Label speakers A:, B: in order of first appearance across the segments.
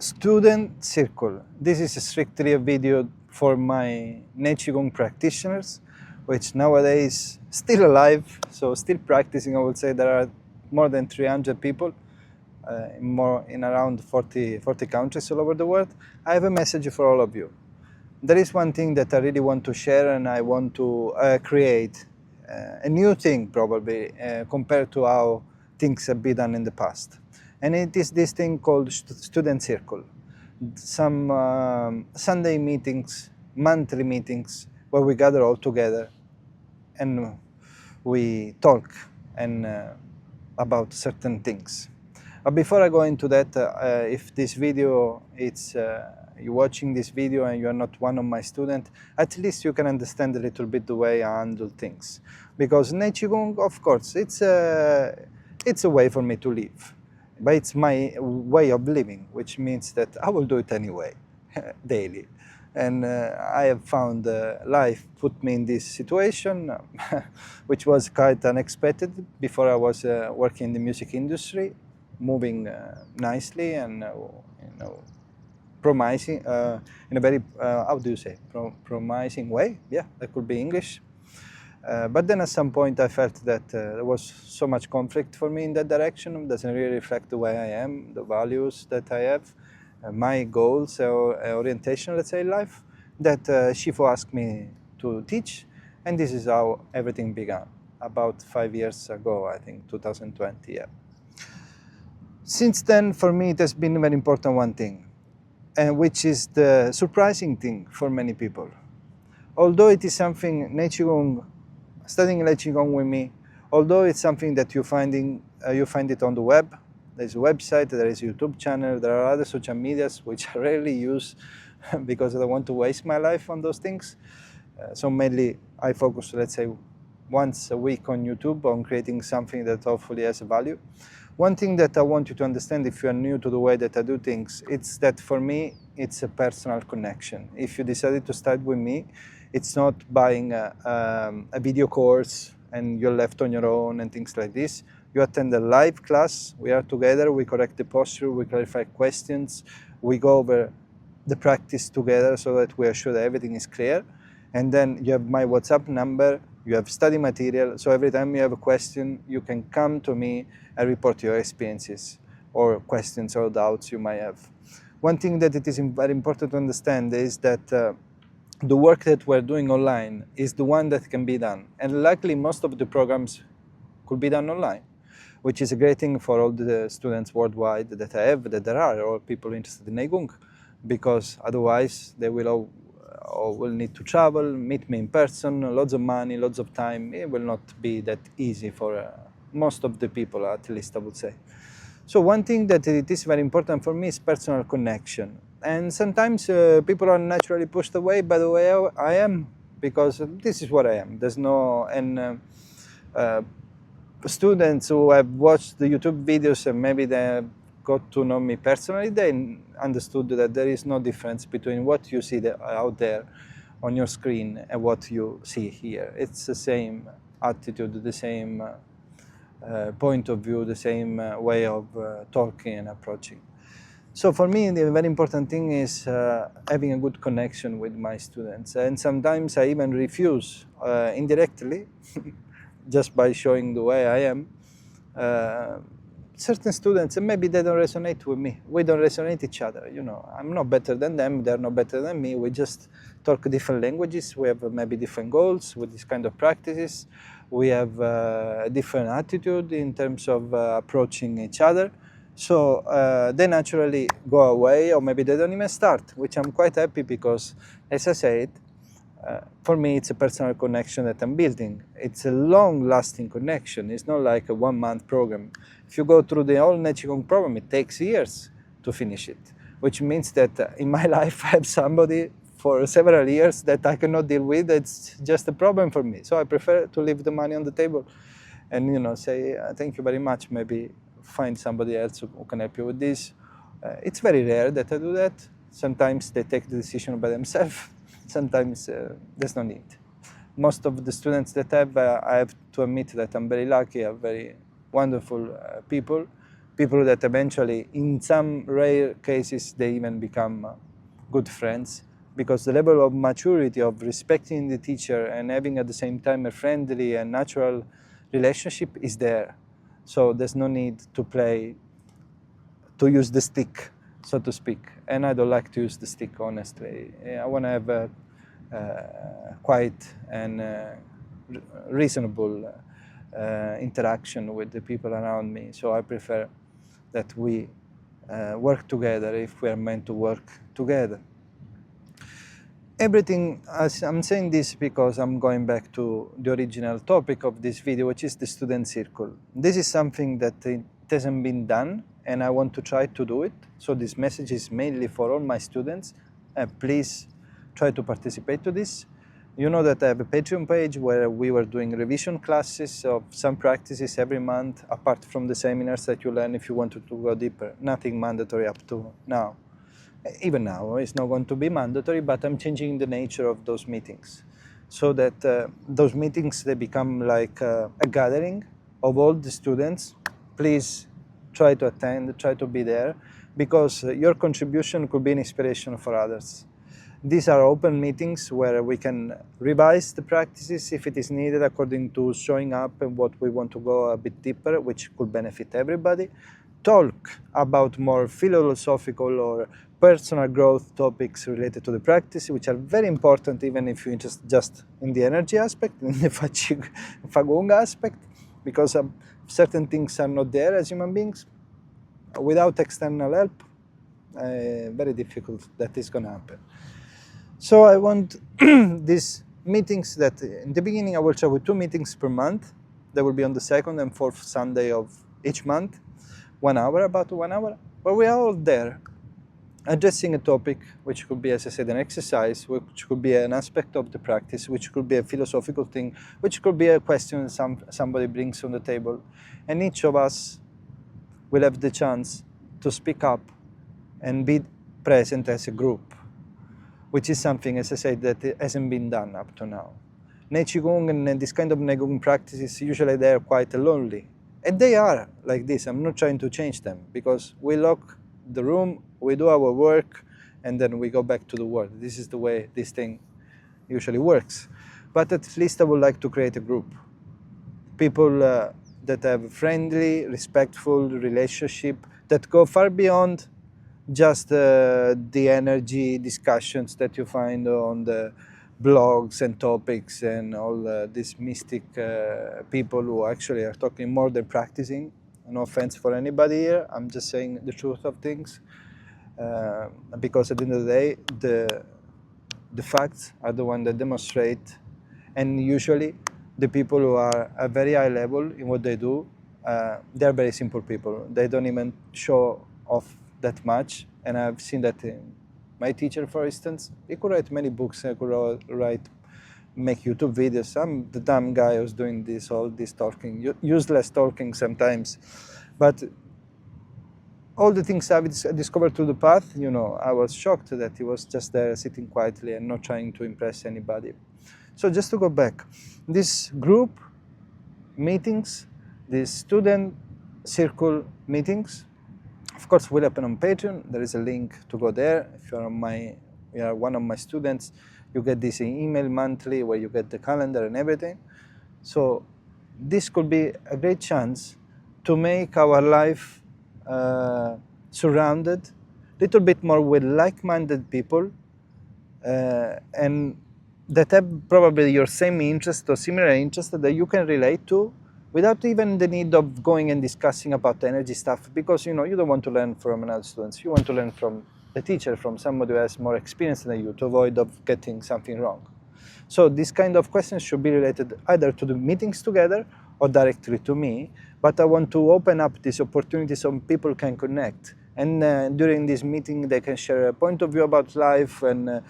A: Student circle. This is strictly a video for my Nei Qi Gong practitioners, which nowadays still alive, so still practicing. I would say there are more than 300 people in around 40 countries all over the world. I have a message for all of you. There is one thing that I really want to share, and I want to create a new thing probably compared to how things have been done in the past. And it is this thing called student circle. Some Sunday meetings, monthly meetings, where we gather all together and we talk and about certain things. But before I go into that, if this video, you're watching this video and you're not one of my students, at least you can understand a little bit the way I handle things. Because Nei Qi Gong, of course, it's a way for me to live. But it's my way of living, which means that I will do it anyway, daily. And I have found life put me in this situation, which was quite unexpected. Before I was working in the music industry, moving nicely and promising in a very how do you say promising way? Yeah, that could be English. But then at some point I felt that there was so much conflict for me in that direction. It doesn't really reflect the way I am, the values that I have, my goals or orientation, let's say, in life, that Shifu asked me to teach. And this is how everything began, about 5 years ago, I think, 2020, yeah. Since then, for me, it has been a very important one thing, which is the surprising thing for many people. Although it is something, Nei Qi Gong, studying Nei Qi Gong with me, although it's something that you find it on the web, there's a website, there is a YouTube channel, there are other social medias which I rarely use because I don't want to waste my life on those things. So mainly I focus, let's say, once a week on YouTube on creating something that hopefully has a value. One thing that I want you to understand if you are new to the way that I do things, it's that for me, it's a personal connection. If you decided to start with me, it's not buying a video course and you're left on your own and things like this. You attend a live class, we are together, we correct the posture, we clarify questions, we go over the practice together so that we are sure that everything is clear. And then you have my WhatsApp number, you have study material, so every time you have a question, you can come to me and report your experiences or questions or doubts you might have. One thing that it is very important to understand is that the work that we're doing online is the one that can be done. And luckily, most of the programs could be done online, which is a great thing for all the students worldwide that I have, that there are, or people interested in Nei Gong, because otherwise they will all will need to travel, meet me in person, lots of money, lots of time. It will not be that easy for most of the people, at least I would say. So one thing that it is very important for me is personal connection. And sometimes people are naturally pushed away by the way I am, because this is what I am. There's no, and students who have watched the YouTube videos and maybe they got to know me personally, they understood that there is no difference between what you see out there on your screen and what you see here. It's the same attitude, the same point of view, the same way of talking and approaching. So for me, the very important thing is having a good connection with my students. And sometimes I even refuse indirectly, just by showing the way I am, certain students, and maybe they don't resonate with me. We don't resonate each other, you know. I'm not better than them, they're not better than me. We just talk different languages. We have maybe different goals with this kind of practices. We have a different attitude in terms of approaching each other. So they naturally go away, or maybe they don't even start, which I'm quite happy because, as I said, for me it's a personal connection that I'm building. It's a long-lasting connection. It's not like a one-month program. If you go through the whole Nei Qi Gong program, it takes years to finish it, which means that in my life I have somebody for several years that I cannot deal with. It's just a problem for me. So I prefer to leave the money on the table and, you know, say thank you very much, maybe find somebody else who can help you with this. It's very rare that I do that. Sometimes they take the decision by themselves. Sometimes there's no need. Most of the students that I have to admit that I'm very lucky, are very wonderful people people that eventually, in some rare cases, they even become good friends, because the level of maturity of respecting the teacher and having at the same time a friendly and natural relationship is there. So there's no need to use the stick, so to speak. And I don't like to use the stick, honestly. I want to have a quiet and reasonable interaction with the people around me. So I prefer that we work together if we are meant to work together. Everything, I'm saying this because I'm going back to the original topic of this video, which is the student circle. This is something that it hasn't been done, and I want to try to do it. So this message is mainly for all my students. Please try to participate to this. You know that I have a Patreon page where we were doing revision classes of some practices every month, apart from the seminars that you learn if you wanted to go deeper. Nothing mandatory up to now. Even now, it's not going to be mandatory, but I'm changing the nature of those meetings so that those meetings, they become like a gathering of all the students. Please try to attend, try to be there, because your contribution could be an inspiration for others. These are open meetings where we can revise the practices if it is needed according to showing up and what we want to go a bit deeper, which could benefit everybody. Talk about more philosophical or personal growth topics related to the practice, which are very important even if you're interested just in the energy aspect, in the qigong aspect, because certain things are not there as human beings. Without external help, very difficult that is going to happen. So I want these meetings that in the beginning I will try with 2 meetings per month. They will be on the 2nd and 4th Sunday of each month. 1 hour, about 1 hour, but we are all there addressing a topic, which could be, as I said, an exercise, which could be an aspect of the practice, which could be a philosophical thing, which could be a question somebody brings on the table. And each of us will have the chance to speak up and be present as a group, which is something, as I said, that hasn't been done up to now. Nei Qi Gong and this kind of Nei Gong practices, usually they are quite lonely. And they are like this. I'm not trying to change them, because we lock the room, we do our work, and then we go back to the world. This is the way this thing usually works. But at least I would like to create a group. People that have friendly, respectful relationship, that go far beyond just the energy discussions that you find on the blogs and topics and all these mystic people who actually are talking more than practicing. No offense for anybody here, I'm just saying the truth of things, because at the end of the day, the facts are the ones that demonstrate, and usually the people who are at very high level in what they do, they're very simple people. They don't even show off that much, and I've seen that in my teacher, for instance. He could write many books, he could make YouTube videos. I'm the dumb guy who's doing this, all this talking, useless talking sometimes. But all the things I've discovered through the path, you know, I was shocked that he was just there sitting quietly and not trying to impress anybody. So just to go back, this group meetings, these student circle meetings, of course, will happen on Patreon. There is a link to go there. If you are one of my students, you get this email monthly where you get the calendar and everything. So this could be a great chance to make our life surrounded a little bit more with like-minded people and that have probably your same interest or similar interest that you can relate to, without even the need of going and discussing about energy stuff, because you know you don't want to learn from another student. You want to learn from the teacher, from somebody who has more experience than you, to avoid of getting something wrong. So these kind of questions should be related either to the meetings together or directly to me, but I want to open up this opportunity so people can connect. And during this meeting they can share a point of view about life and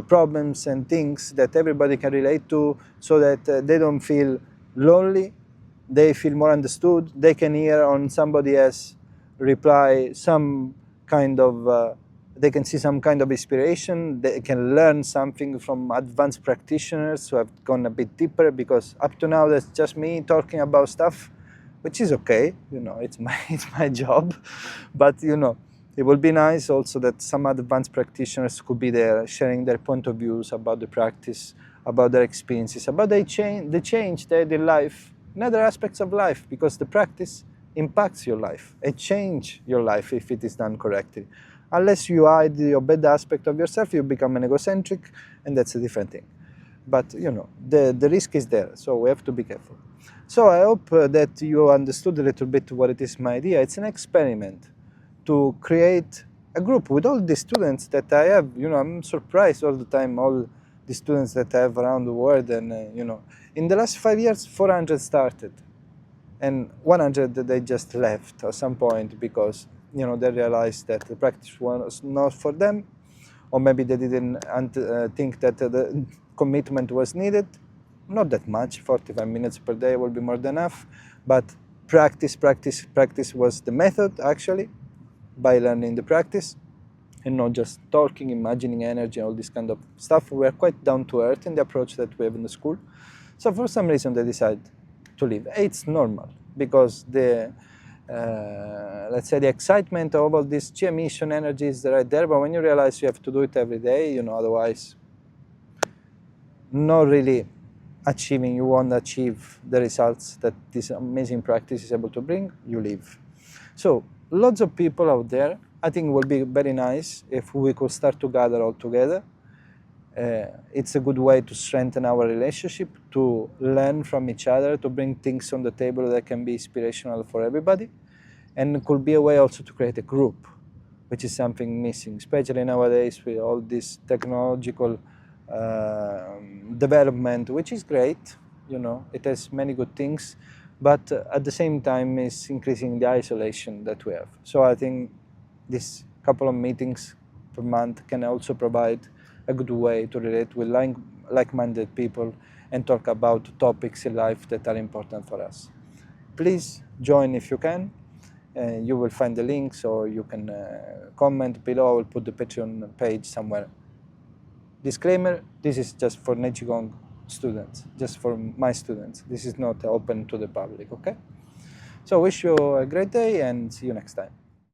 A: problems and things that everybody can relate to, so that they don't feel lonely. They feel more understood. They can hear on somebody else reply some kind of, they can see some kind of inspiration. They can learn something from advanced practitioners who have gone a bit deeper, because up to now that's just me talking about stuff, which is okay, you know, it's my job, but you know, it would be nice also that some advanced practitioners could be there sharing their point of views about the practice, about their experiences, about the change they had in life, in other aspects of life, because the practice impacts your life. It changes your life if it is done correctly. Unless you hide your bad aspect of yourself, you become an egocentric, and that's a different thing. But you know, the risk is there, so we have to be careful. So I hope that you understood a little bit what it is my idea. It's an experiment to create a group with all the students that I have. You know, I'm surprised all the time, all the students that I have around the world. And you know, in the last 5 years, 400 started, and 100 they just left at some point because, you know, they realized that the practice was not for them, or maybe they didn't think that the commitment was needed. Not that much, 45 minutes per day will be more than enough, but practice was the method, actually, by learning the practice and not just talking, imagining energy, all this kind of stuff. We are quite down to earth in the approach that we have in the school. So for some reason they decide to leave. It's normal because the let's say the excitement of all this chi emission energy is right there, but when you realize you have to do it every day, you know, otherwise not really achieving, you won't achieve the results that this amazing practice is able to bring, you leave. So lots of people out there. I think it would be very nice if we could start to gather all together. It's a good way to strengthen our relationship, to learn from each other, to bring things on the table that can be inspirational for everybody. And it could be a way also to create a group, which is something missing, especially nowadays with all this technological development, which is great. You know, it has many good things, but at the same time is increasing the isolation that we have. So I think this couple of meetings per month can also provide a good way to relate with like-minded people and talk about topics in life that are important for us. Please join if you can. You will find the links, or you can comment below. I will put the Patreon page somewhere. Disclaimer, this is just for Nei Qi Gong students, just for my students. This is not open to the public, okay? So wish you a great day and see you next time.